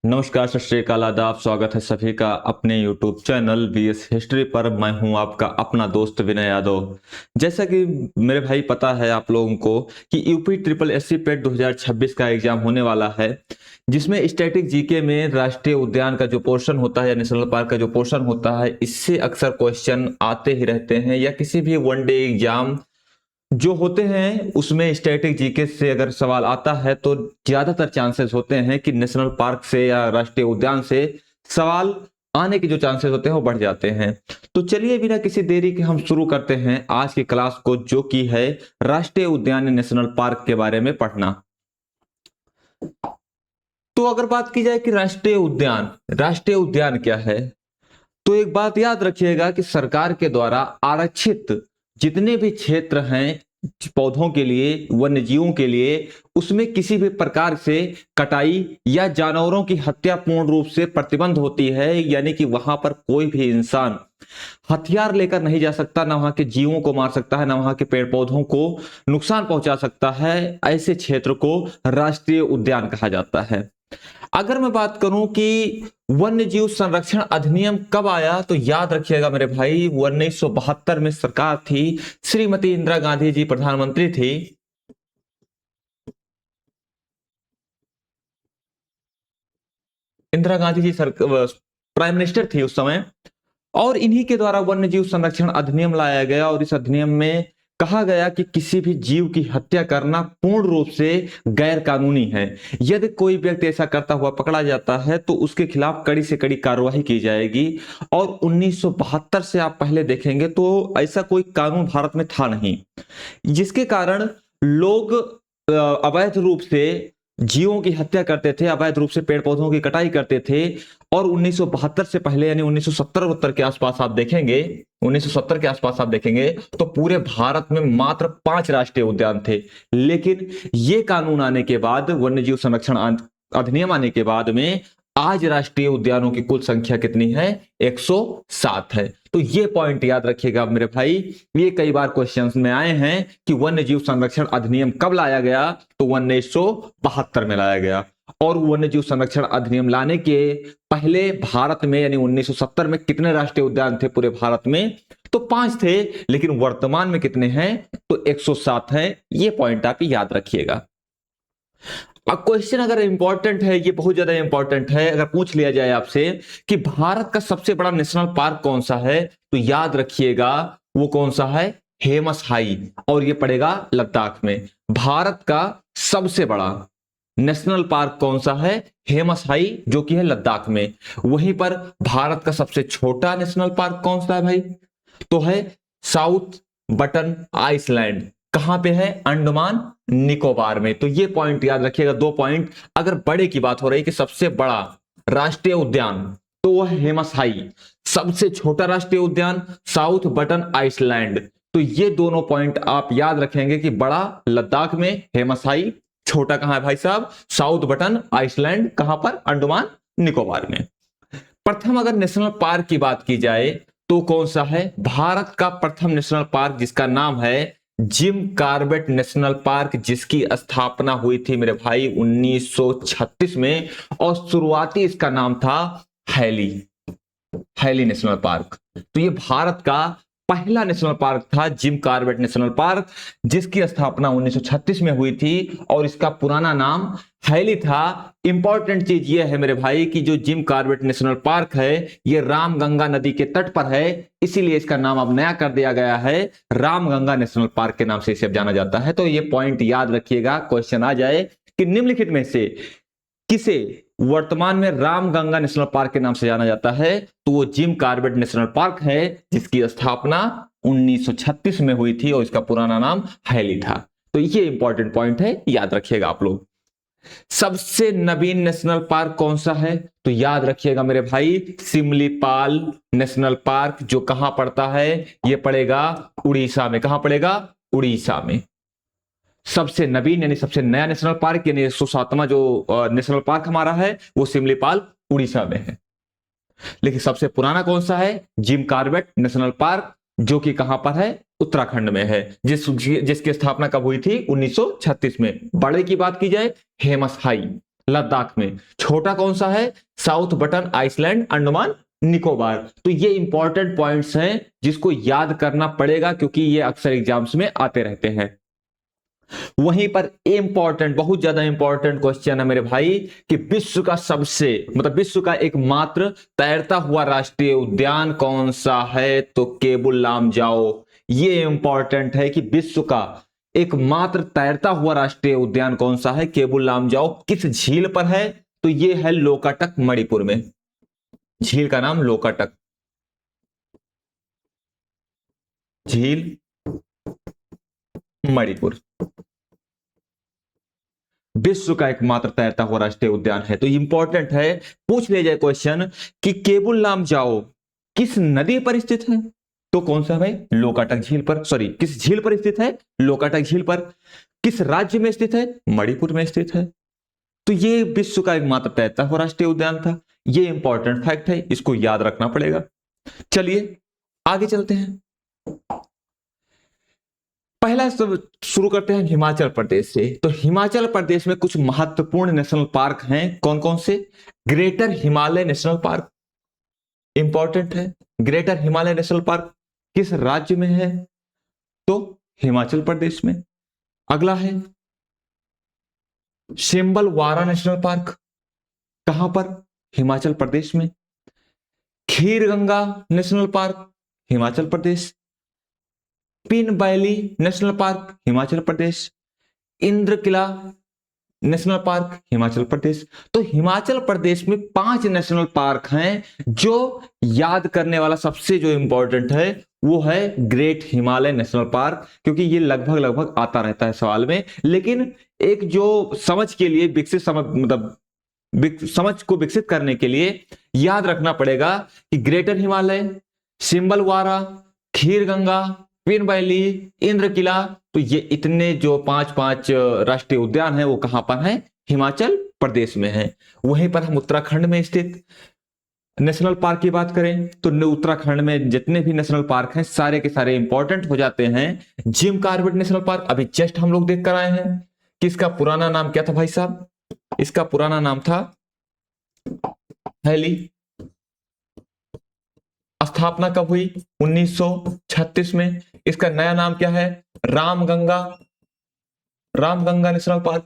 नमस्कार, सत श्री अकाल, आदाब। स्वागत है सभी का अपने YouTube चैनल BS हिस्ट्री पर। मैं हूं आपका अपना दोस्त विनय यादव। जैसा कि मेरे भाई पता है आप लोगों को कि यूपी ट्रिपल एससी पेट 2026 का एग्जाम होने वाला है, जिसमें स्टैटिक जीके में राष्ट्रीय उद्यान का जो पोर्शन होता है या नेशनल पार्क का जो पोर्शन होता है, इससे अक्सर क्वेश्चन आते ही रहते हैं। या किसी भी वनडे एग्जाम जो होते हैं उसमें स्टैटिक जीके से अगर सवाल आता है तो ज्यादातर चांसेस होते हैं कि नेशनल पार्क से या राष्ट्रीय उद्यान से सवाल आने के जो चांसेस होते हैं वो बढ़ जाते हैं। तो चलिए बिना किसी देरी के हम शुरू करते हैं आज की क्लास को, जो कि है राष्ट्रीय उद्यान या नेशनल पार्क के बारे में पढ़ना। तो अगर बात की जाए कि राष्ट्रीय उद्यान क्या है, तो एक बात याद रखिएगा कि सरकार के द्वारा आरक्षित जितने भी क्षेत्र हैं पौधों के लिए, वन्यजीवों के लिए, उसमें किसी भी प्रकार से कटाई या जानवरों की हत्या पूर्ण रूप से प्रतिबंध होती है। यानी कि वहां पर कोई भी इंसान हथियार लेकर नहीं जा सकता, ना वहां के जीवों को मार सकता है, ना वहां के पेड़ पौधों को नुकसान पहुंचा सकता है। ऐसे क्षेत्र को राष्ट्रीय उद्यान कहा जाता है। अगर मैं बात करूं कि वन्य जीव संरक्षण अधिनियम कब आया, तो याद रखिएगा मेरे भाई 1972 में सरकार थी, श्रीमती इंदिरा गांधी जी प्रधानमंत्री थी। इंदिरा गांधी जी प्राइम मिनिस्टर थी उस समय, और इन्हीं के द्वारा वन्य जीव संरक्षण अधिनियम लाया गया। और इस अधिनियम में कहा गया कि किसी भी जीव की हत्या करना पूर्ण रूप से गैर कानूनी है। यदि कोई व्यक्ति ऐसा करता हुआ पकड़ा जाता है तो उसके खिलाफ कड़ी से कड़ी कार्रवाई की जाएगी। और 1972 से आप पहले देखेंगे तो ऐसा कोई कानून भारत में था नहीं, जिसके कारण लोग अवैध रूप से जीवों की हत्या करते थे, अवैध रूप से पेड़ पौधों की कटाई करते थे। और 1972 से पहले यानी 1970-72 के आसपास आप देखेंगे, 1970 के आसपास आप देखेंगे तो पूरे भारत में मात्र 5 राष्ट्रीय उद्यान थे। लेकिन ये कानून आने के बाद, वन्यजीव संरक्षण अधिनियम आने के बाद में आज राष्ट्रीय उद्यानों की कुल संख्या कितनी है? 107 है। तो ये पॉइंट याद रखिएगा मेरे भाई, ये कई बार क्वेश्चंस में आए हैं कि वन्य जीव संरक्षण अधिनियम कब लाया गया, तो 1972 में लाया गया। और वन्य जीव संरक्षण अधिनियम लाने के पहले भारत में यानी 1970 में कितने राष्ट्रीय उद्यान थे पूरे भारत में? तो 5 थे। लेकिन वर्तमान में कितने हैं? तो 107 हैं। ये पॉइंट आप याद रखिएगा। अब क्वेश्चन अगर इंपॉर्टेंट है, ये बहुत ज्यादा इंपॉर्टेंट है, अगर पूछ लिया जाए आपसे कि भारत का सबसे बड़ा नेशनल पार्क कौन सा है, तो याद रखिएगा वो कौन सा है? हेमस हाई। और ये पड़ेगा लद्दाख में। भारत का सबसे बड़ा नेशनल पार्क कौन सा है? हेमस हाई, जो कि है लद्दाख में। वहीं पर भारत का सबसे छोटा नेशनल पार्क कौन सा है भाई? तो है साउथ बटन आइसलैंड। कहां पे है? अंडमान निकोबार में। तो ये पॉइंट याद रखिएगा, 2 पॉइंट। अगर बड़े की बात हो रही कि सबसे बड़ा राष्ट्रीय उद्यान, तो वह हेमस हाई। सबसे छोटा राष्ट्रीय उद्यान साउथ बटन आइसलैंड। तो ये दोनों पॉइंट आप याद रखेंगे कि बड़ा लद्दाख में हेमस हाई, छोटा कहां है भाई साहब? South Button island. कहां पर? अंडमान निकोबार में। प्रथम अगर नेशनल पार्क की बात की जाए तो कौन सा है? भारत का प्रथम नेशनल पार्क जिसका नाम है जिम कॉर्बेट नेशनल पार्क, जिसकी स्थापना हुई थी मेरे भाई 1936 में। और शुरुआती इसका नाम था हैली नेशनल पार्क। तो ये भारत का पहला नेशनल पार्क था, जिम कॉर्बेट नेशनल पार्क, जिसकी स्थापना 1936 में हुई थी। और इसका पुराना नाम हैली था। इंपॉर्टेंट चीज ये है मेरे भाई कि जो जिम कॉर्बेट नेशनल पार्क है ये रामगंगा नदी के तट पर है, इसीलिए इसका नाम अब नया कर दिया गया है, रामगंगा नेशनल पार्क के नाम से इसे अब जाना जाता है। तो ये पॉइंट याद रखिएगा, क्वेश्चन आ जाए कि निम्नलिखित में से किसे वर्तमान में रामगंगा नेशनल पार्क के नाम से जाना जाता है, तो वो जिम कॉर्बेट नेशनल पार्क है, जिसकी स्थापना 1936 में हुई थी और इसका पुराना नाम हैली था। तो ये इंपॉर्टेंट पॉइंट है, याद रखिएगा आप लोग। सबसे नवीन नेशनल पार्क कौन सा है? तो याद रखिएगा मेरे भाई सिमलीपाल नेशनल पार्क, जो कहां पड़ता है? ये पड़ेगा उड़ीसा में। कहां पड़ेगा? उड़ीसा में। सबसे नवीन यानी सबसे नया नेशनल पार्क यानी 107वां जो नेशनल पार्क हमारा है वो सिमलीपाल उड़ीसा में है। लेकिन सबसे पुराना कौन सा है? जिम कॉर्बेट नेशनल पार्क, जो कि कहां पर है? उत्तराखंड में है, जिसकी स्थापना कब हुई थी? 1936 में। बड़े की बात की जाए हेमस हाई, लद्दाख में। छोटा कौन सा है? South Button island, Andaman Nicobar. तो ये इंपॉर्टेंट पॉइंट्स हैं जिसको याद करना पड़ेगा, क्योंकि ये अक्सर एग्जाम्स में आते रहते हैं। वहीं पर इंपॉर्टेंट, बहुत ज्यादा इंपॉर्टेंट क्वेश्चन है मेरे भाई कि विश्व का सबसे मतलब विश्व का एकमात्र तैरता हुआ राष्ट्रीय उद्यान कौन सा है? तो केबुल लामजाओ। ये इंपॉर्टेंट है कि विश्व का एकमात्र तैरता हुआ राष्ट्रीय उद्यान कौन सा है? केबुल लामजाओ। किस झील पर है? तो ये है लोकाटक, मणिपुर में। झील का नाम लोकाटक झील, मणिपुर। विश्व का एकमात्र तैरता हुआ राष्ट्रीय उद्यान है। तो इंपॉर्टेंट है, पूछ ले जाए क्वेश्चन कि केबुल लामजाओ किस नदी पर स्थित है? तो कौन सा भाई? लोकाटक झील पर। सॉरी, किस झील पर स्थित है? लोकाटक झील पर। किस राज्य में स्थित है? मणिपुर में स्थित है। तो ये विश्व का एकमात्र तैरता हुआ राष्ट्रीय उद्यान था। ये इंपॉर्टेंट फैक्ट है, इसको याद रखना पड़ेगा। चलिए आगे चलते हैं। पहला सब शुरू करते हैं हिमाचल प्रदेश से। तो हिमाचल प्रदेश में कुछ महत्वपूर्ण नेशनल पार्क हैं। कौन कौन से? Greater Himalaya national park important है। ग्रेटर हिमालय नेशनल पार्क किस राज्य में है? तो हिमाचल प्रदेश में। अगला है सिम्बलवारा नेशनल पार्क, कहां पर? हिमाचल प्रदेश में। Kheerganga national park, Himachal Pradesh. Pin valley national park, Himachal Pradesh. Inderkilla national park, Himachal Pradesh. तो हिमाचल प्रदेश में 5 नेशनल पार्क हैं। जो याद करने वाला सबसे जो इंपॉर्टेंट है वो है ग्रेट हिमालय नेशनल पार्क, क्योंकि ये लगभग लगभग आता रहता है सवाल में। लेकिन एक जो समझ के लिए विकसित समझ को विकसित करने के लिए याद रखना पड़ेगा कि ग्रेटर हिमालय, सिम्बलवारा, खीर गंगा, पिन वैली, इंद्र किला, तो ये इतने जो 5 राष्ट्रीय उद्यान है वो कहां पर है? हिमाचल प्रदेश में है। वहीं पर हम उत्तराखंड में स्थित नेशनल पार्क की बात करें तो उत्तराखंड में जितने भी नेशनल पार्क हैं सारे के सारे इंपॉर्टेंट हो जाते हैं। जिम कॉर्बेट नेशनल पार्क अभी जस्ट हम लोग देख कर आए हैं कि इसका पुराना नाम क्या था भाई साहब? इसका पुराना नाम था हैली। स्थापना कब हुई? 1936 में। इसका नया नाम क्या है? Ramganga national park.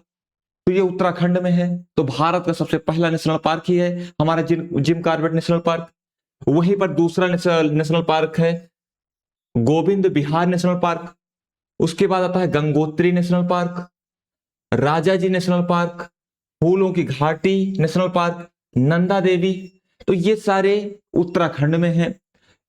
तो ये उत्तराखंड में है। तो भारत का सबसे पहला नेशनल पार्क ही है हमारा जिम कॉर्बेट नेशनल पार्क। वहीं पर दूसरा नेशनल पार्क है गोविंद बिहार नेशनल पार्क। उसके बाद आता है Gangotri national park, Rajaji national park, फूलों की घाटी नेशनल पार्क, नंदा देवी। तो ये सारे उत्तराखंड में है।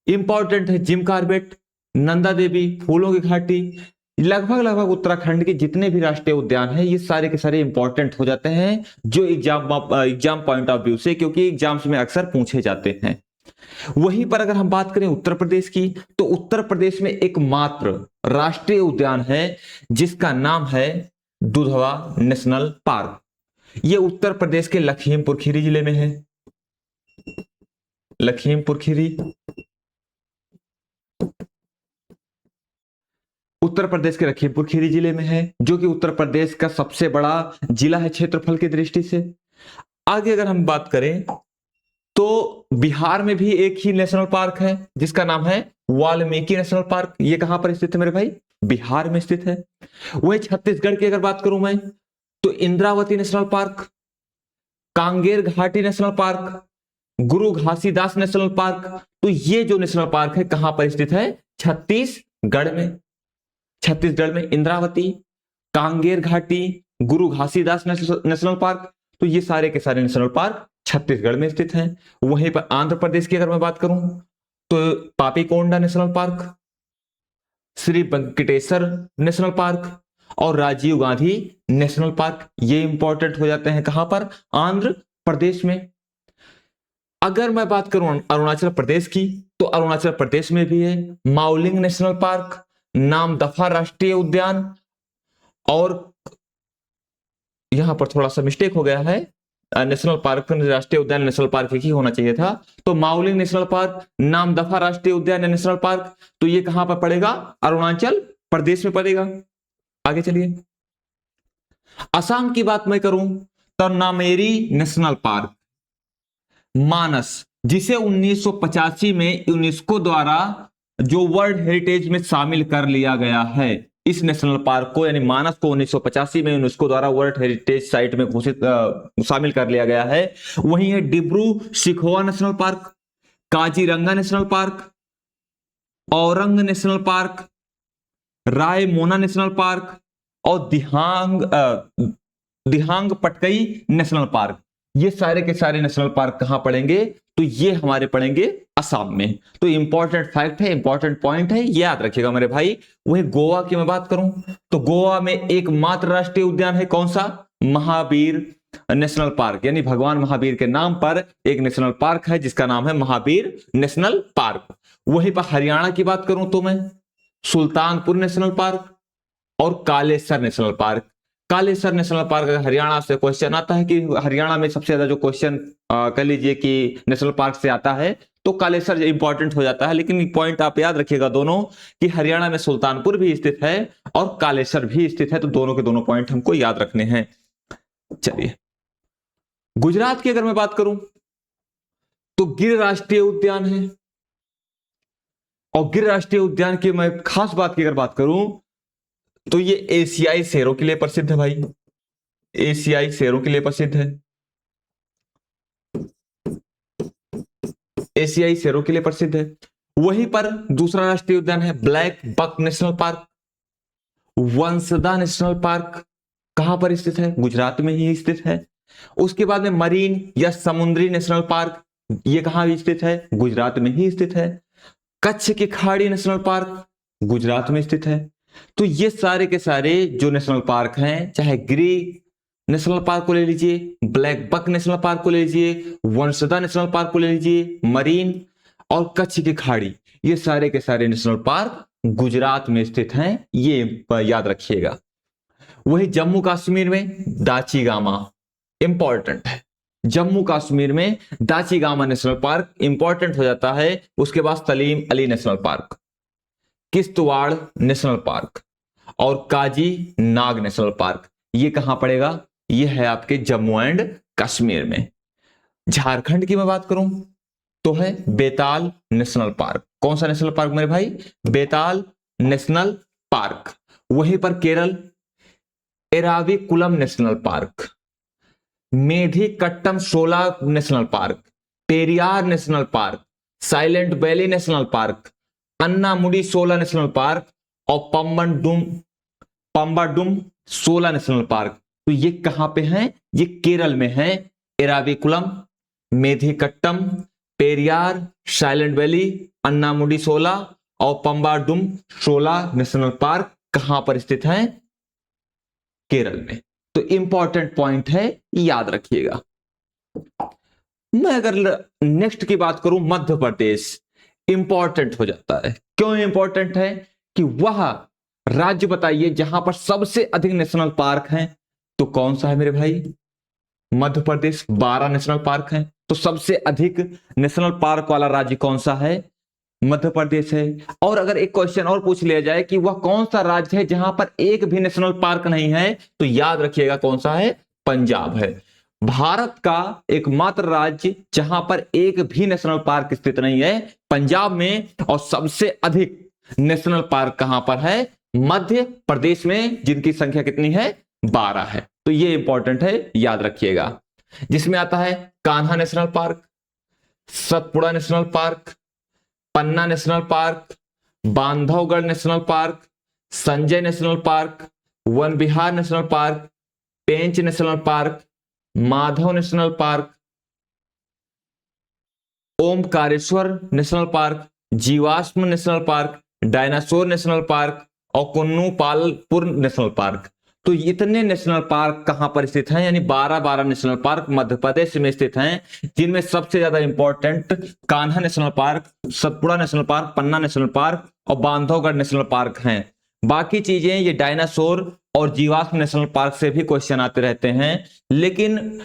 इंपॉर्टेंट है जिम कॉर्बेट, नंदा देवी, फूलों की घाटी। लगभग उत्तराखंड के जितने भी राष्ट्रीय उद्यान हैं ये सारे के सारे इंपॉर्टेंट हो जाते हैं जो एग्जाम पॉइंट ऑफ व्यू से, क्योंकि एग्जाम्स में अक्सर पूछे जाते हैं। वहीं पर अगर हम बात करें उत्तर प्रदेश की, तो उत्तर प्रदेश में एकमात्र राष्ट्रीय उद्यान है जिसका नाम है दुधवा नेशनल पार्क। यह उत्तर प्रदेश के लखीमपुर खीरी जिले में है। लखीमपुर खीरी उत्तर प्रदेश के लखीमपुर खीरी जिले में है, जो कि उत्तर प्रदेश का सबसे बड़ा जिला है क्षेत्रफल की दृष्टि से। आगे अगर हम बात करें तो बिहार में भी एक ही नेशनल पार्क है जिसका नाम है वाल्मीकि नेशनल पार्क। ये कहां पर स्थित है मेरे भाई? बिहार में स्थित है। वही छत्तीसगढ़ की अगर बात करूं मैं तो इंद्रावती नेशनल पार्क, कांगेर घाटी नेशनल पार्क, गुरु घासीदास नेशनल पार्क। तो ये जो नेशनल पार्क है कहां पर स्थित है? छत्तीसगढ़ में। छत्तीसगढ़ में इंद्रावती, कांगेर घाटी, गुरु घासीदास नेशनल पार्क। तो ये सारे के सारे नेशनल पार्क छत्तीसगढ़ में स्थित हैं। वहीं पर आंध्र प्रदेश की अगर मैं बात करूं तो Papikonda national park, Shri Venkateswara national park और राजीव गांधी नेशनल पार्क। ये इंपॉर्टेंट हो जाते हैं कहां पर? आंध्र प्रदेश में। अगर मैं बात करूं अरुणाचल प्रदेश की तो अरुणाचल प्रदेश में भी है माउलिंग नेशनल पार्क, नामदफा राष्ट्रीय उद्यान, और यहां पर थोड़ा सा मिस्टेक हो गया है, नेशनल पार्क राष्ट्रीय उद्यान नेशनल पार्क ही होना चाहिए था। तो माउलिंग नेशनल पार्क, नामदफा राष्ट्रीय उद्यान नेशनल पार्क, तो ये कहां पर पड़ेगा? अरुणाचल प्रदेश में पड़ेगा। आगे चलिए, असम की बात मैं करूं तो नामेरी नेशनल पार्क, मानस, जिसे 1985 में यूनेस्को द्वारा जो वर्ल्ड हेरिटेज में शामिल कर लिया गया है, इस नेशनल पार्क को यानी मानस को 1985 में यूनेस्को द्वारा वर्ल्ड हेरिटेज साइट में घोषित शामिल कर लिया गया है। वहीं है Dibru Saikhowa national park, Kaziranga national park, Orang national park, Raimona national park और दिहांग पटकई नेशनल पार्क। ये सारे के सारे नेशनल पार्क कहां पड़ेंगे? तो ये हमारे पड़ेंगे असम में। तो इंपॉर्टेंट फैक्ट है, इंपॉर्टेंट पॉइंट है, याद रखिएगा मेरे भाई। वही गोवा की मैं बात करूं तो गोवा में एकमात्र राष्ट्रीय उद्यान है, कौन सा? महावीर नेशनल पार्क, यानी भगवान महावीर के नाम पर एक नेशनल पार्क है जिसका नाम है महावीर नेशनल पार्क। वहीं पर हरियाणा की बात करूं तो मैं सुल्तानपुर नेशनल पार्क और Kalesar national park. Kalesar national park, अगर हरियाणा से क्वेश्चन आता है कि हरियाणा में सबसे ज्यादा जो क्वेश्चन कह लीजिए कि नेशनल पार्क से आता है तो कालेसर इंपॉर्टेंट हो जाता है। लेकिन पॉइंट आप याद रखिएगा दोनों कि हरियाणा में सुल्तानपुर भी स्थित है और कालेसर भी स्थित है, तो दोनों के दोनों पॉइंट हमको याद रखने हैं। चलिए, गुजरात की अगर मैं बात करूं तो गिर राष्ट्रीय उद्यान है, और गिर राष्ट्रीय उद्यान की मैं खास बात की अगर बात करूं तो ये एशियाई शेरों के लिए प्रसिद्ध है भाई, एशियाई शेरों के लिए प्रसिद्ध है, एशियाई शेरों के लिए प्रसिद्ध है। वहीं पर दूसरा राष्ट्रीय उद्यान है black buck national park, Vansda national park. कहां पर स्थित है? गुजरात में ही स्थित है। उसके बाद में मरीन या समुद्री नेशनल पार्क, ये कहां स्थित है? गुजरात में ही स्थित है। कच्छ की खाड़ी नेशनल पार्क गुजरात में स्थित है। तो ये सारे के सारे जो नेशनल पार्क हैं, चाहे गिरी नेशनल पार्क को ले लीजिए, ब्लैक बक नेशनल पार्क को ले लीजिए, वंसदा नेशनल पार्क को ले लीजिए, मरीन और कच्छ की खाड़ी, ये सारे के सारे नेशनल पार्क गुजरात में स्थित हैं, ये याद रखिएगा। वही जम्मू कश्मीर में दाचीगामा इंपॉर्टेंट है, जम्मू कश्मीर में दाचीगामा नेशनल पार्क इंपॉर्टेंट हो जाता है। उसके बाद Salim Ali national park, Kishtwar national park और काजी नाग नेशनल पार्क, ये कहां पड़ेगा? ये है आपके जम्मू एंड कश्मीर में। झारखंड की मैं बात करूं तो है बेताल नेशनल पार्क। कौन सा नेशनल पार्क मेरे भाई? Betla national park. वहीं पर Kerala Eravikulam national park, Mathikettan Shola national park, Periyar national park, Silent Valley national park, Anamudi Shola national park और पंबाडुम शोला नेशनल पार्क। तो ये कहां पे हैं? ये केरल में है। एराविकुलम, मेधिकट्टम, पेरियार, साइलेंट वैली, अन्नामुडी शोला और पंबाडुम शोला नेशनल पार्क कहां पर स्थित है? केरल में। तो इंपॉर्टेंट पॉइंट है, याद रखिएगा। मैं अगर नेक्स्ट की बात करूं, मध्य प्रदेश इंपॉर्टेंट हो जाता है। क्यों इंपॉर्टेंट है? कि वह राज्य बताइए जहां पर सबसे अधिक नेशनल पार्क हैं। तो कौन सा है मेरे भाई? मध्य प्रदेश, 12 नेशनल पार्क हैं। तो सबसे अधिक नेशनल पार्क वाला राज्य कौन सा है? मध्य प्रदेश है। और अगर एक क्वेश्चन और पूछ लिया जाए कि वह कौन सा राज्य है जहां पर एक भी नेशनल पार्क नहीं है, तो याद रखिएगा कौन सा है? पंजाब है। भारत का एकमात्र राज्य जहां पर एक भी नेशनल पार्क स्थित नहीं है, पंजाब में। और सबसे अधिक नेशनल पार्क कहां पर है? मध्य प्रदेश में, जिनकी संख्या कितनी है? 12 है। तो ये इंपॉर्टेंट है, याद रखिएगा। जिसमें आता है Kanha national park, Satpura national park, Panna national park, Bandhavgarh national park, Sanjay national park, Van Vihar national park, Pench national park, Madhav national park, Omkareshwar national park, जीवाश्म national park, dinosaur national park और कुन्नूपालपुर नेशनल पार्क। तो इतने नेशनल पार्क कहां पर स्थित हैं? यानी 12 नेशनल पार्क मध्य प्रदेश में स्थित हैं, जिनमें सबसे ज्यादा important Kanha national park, Satpura national park, Panna national park और बांधवगढ़ नेशनल पार्क हैं। बाकी चीजें ये डायनासोर और जीवाश्म नेशनल पार्क से भी क्वेश्चन आते रहते हैं। लेकिन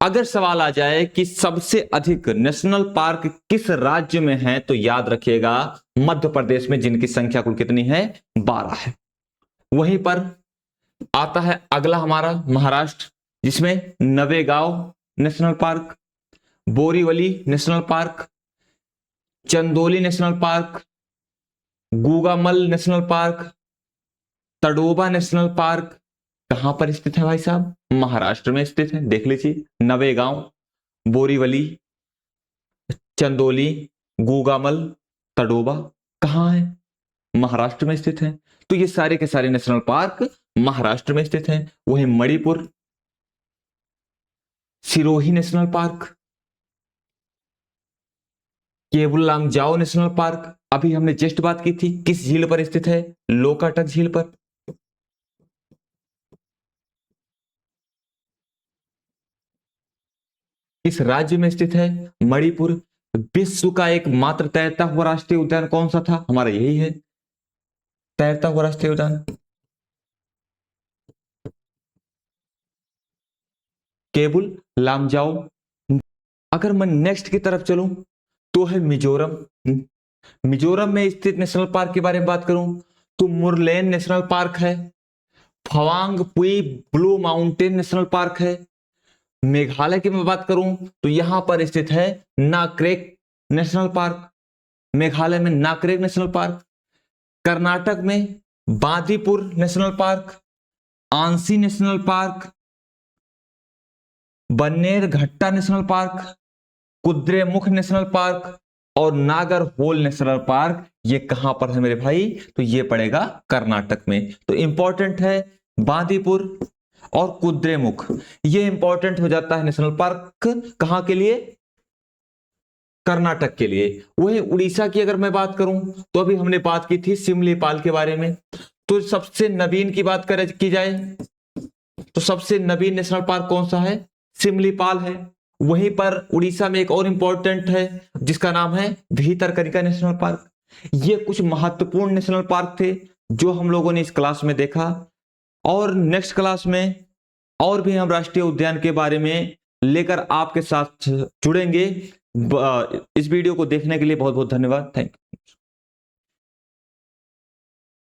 अगर सवाल आ जाए कि सबसे अधिक नेशनल पार्क किस राज्य में है, तो याद रखिएगा मध्य प्रदेश में, जिनकी संख्या कुल कितनी है? 12 है। वहीं पर आता है अगला हमारा महाराष्ट्र। जिसमें Navegaon national park, Borivali national park, Chandoli national park, Gugamal national park, Tadoba national park कहां पर स्थित है भाई साहब? महाराष्ट्र में स्थित है। देख लीजिए, नवेगांव, बोरीवली, चंदोली, गूगामल, तडोबा कहां है? महाराष्ट्र में स्थित है। तो ये सारे के सारे नेशनल पार्क महाराष्ट्र में स्थित हैं। वही Manipur, Sirohi national park, Keibul Lamjao national park, अभी हमने जस्ट बात की थी, किस झील पर स्थित है? लोकाटक झील पर। किस राज्य में स्थित है? मणिपुर। विश्व का एकमात्र तैरता हुआ राष्ट्रीय उद्यान कौन सा था? हमारा यही है, तैरता हुआ राष्ट्रीय उद्यान केबुल लामजाओ। अगर मैं नेक्स्ट की तरफ चलूं तो है मिजोरम। मिजोरम में स्थित नेशनल पार्क के बारे में बात करूं तो मुरलेन नेशनल पार्क है, फवांगपुई ब्लू माउंटेन नेशनल पार्क है। मेघालय की मैं बात करूं तो यहां पर स्थित है नाक्रेक नेशनल पार्क, मेघालय में नाक्रेक नेशनल पार्क। कर्नाटक में Bandipur national park, Anshi national park, Bannerghatta national park, Kudremukh national park और नागरहोल नेशनल पार्क। ये कहां पर है मेरे भाई? तो ये पड़ेगा कर्नाटक में। तो इंपॉर्टेंट है बांदीपुर और कुद्रेमुख, ये इंपॉर्टेंट हो जाता है नेशनल पार्क कहां के लिए? कर्नाटक के लिए। वही उड़ीसा की अगर मैं बात करूं तो अभी हमने बात की थी सिमलीपाल के बारे में। तो सबसे नवीन की बात की जाए तो सबसे नवीन नेशनल पार्क कौन सा है? सिमलीपाल है। वहीं पर उड़ीसा में एक और इंपॉर्टेंट है जिसका नाम है भीतरकनिका नेशनल पार्क। ये कुछ महत्वपूर्ण नेशनल पार्क थे जो हम लोगों ने इस क्लास में देखा, और नेक्स्ट क्लास में और भी हम राष्ट्रीय उद्यान के बारे में लेकर आपके साथ जुड़ेंगे। इस वीडियो को देखने के लिए बहुत बहुत धन्यवाद। Thank you.